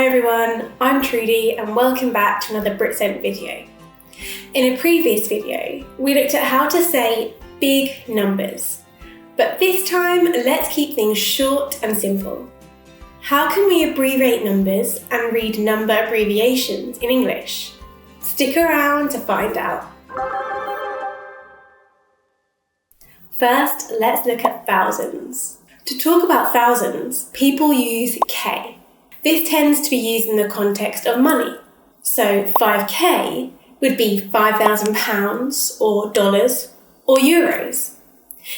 Hi everyone, I'm Trudy and welcome back to another Britsent video. In a previous video, we looked at how to say big numbers, but this time let's keep things short and simple. How can we abbreviate numbers and read number abbreviations in English? Stick around to find out. First, let's look at thousands. To talk about thousands, people use K. This tends to be used in the context of money. So 5K would be £5,000 or dollars or euros.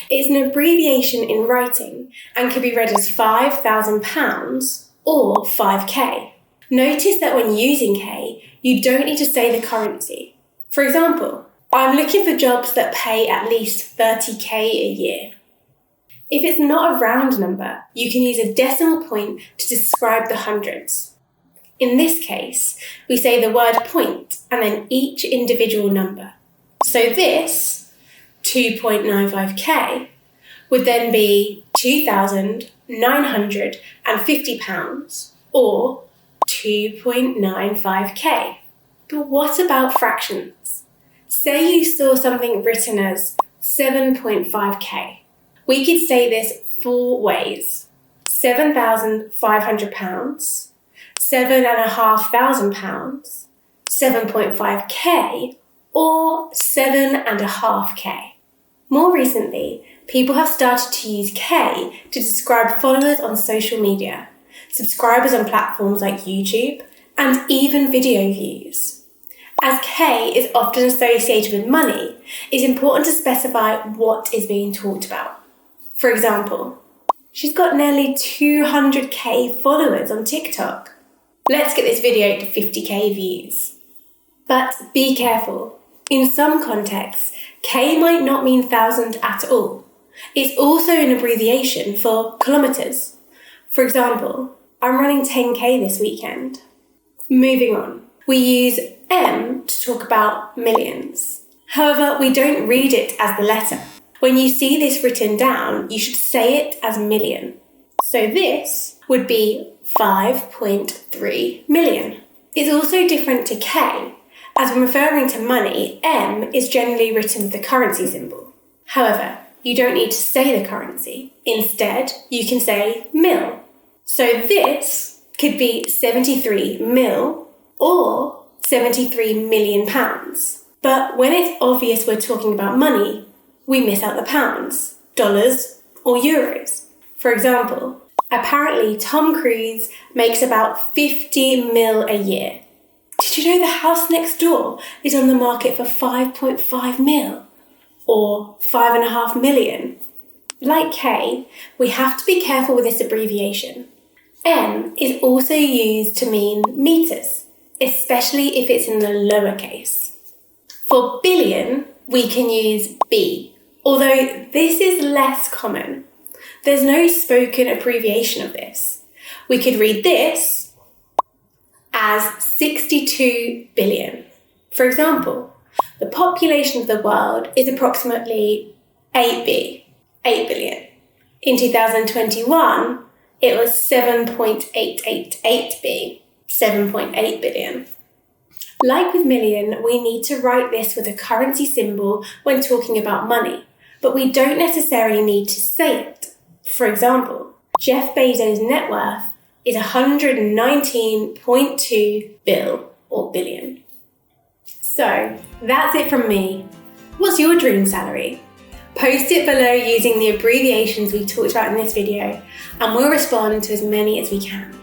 It's an abbreviation in writing and can be read as £5,000 or 5K. Notice that when using K, you don't need to say the currency. For example, I'm looking for jobs that pay at least 30K a year. If it's not a round number, you can use a decimal point to describe the hundreds. In this case, we say the word point and then each individual number. So this, 2.95k, would then be £2,950 or 2.95k. But what about fractions? Say you saw something written as 7.5k. We could say this 4 ways: £7,500, £7,500, 7.5k, or 7.5k. More recently, people have started to use K to describe followers on social media, subscribers on platforms like YouTube, and even video views. As K is often associated with money, it's important to specify what is being talked about. For example, she's got nearly 200k followers on TikTok. Let's get this video to 50k views. But be careful. In some contexts, K might not mean thousand at all. It's also an abbreviation for kilometers. For example, I'm running 10k this weekend. Moving on. We use M to talk about millions. However, we don't read it as the letter. When you see this written down, you should say it as million. So this would be 5.3 million. It's also different to K, as when referring to money, M is generally written with the currency symbol. However, you don't need to say the currency. Instead, you can say mil. So this could be 73 mil or 73 million pounds. But when it's obvious we're talking about money, we miss out the pounds, dollars, or euros. For example, apparently Tom Cruise makes about 50 mil a year. Did you know the house next door is on the market for 5.5 mil? Or 5.5 million? Like K, we have to be careful with this abbreviation. M is also used to mean meters, especially if it's in the lowercase. For billion, we can use B. Although this is less common. There's no spoken abbreviation of this. We could read this as 62 billion. For example, the population of the world is approximately 8 billion. In 2021, it was 7.888 7.8 billion. Like with million, we need to write this with a currency symbol when talking about money, but we don't necessarily need to say it. For example, Jeff Bezos' net worth is 119.2 billion. So that's it from me. What's your dream salary? Post it below using the abbreviations we talked about in this video, and we'll respond to as many as we can.